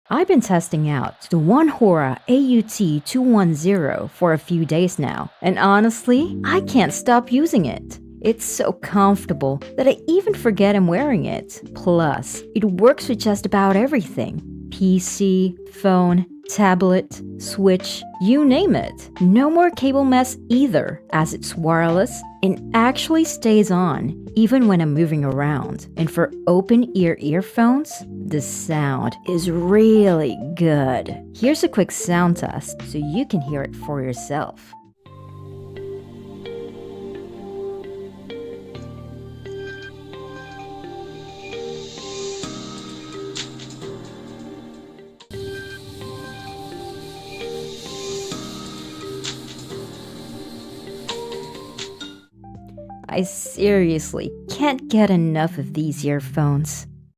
I've been testing out the 1HORA AUT210 for a few days now, and honestly, I can't stop using it. It's so comfortable that I even forget I'm wearing it. Plus, it works with just about everything. PC, phone, tablet, switch, you name it. No more cable mess either, as it's wireless and actually stays on even when I'm moving around. And for open ear earphones, the sound is really good. Here's a quick sound test so you can hear it for yourself. I seriously can't get enough of these earphones.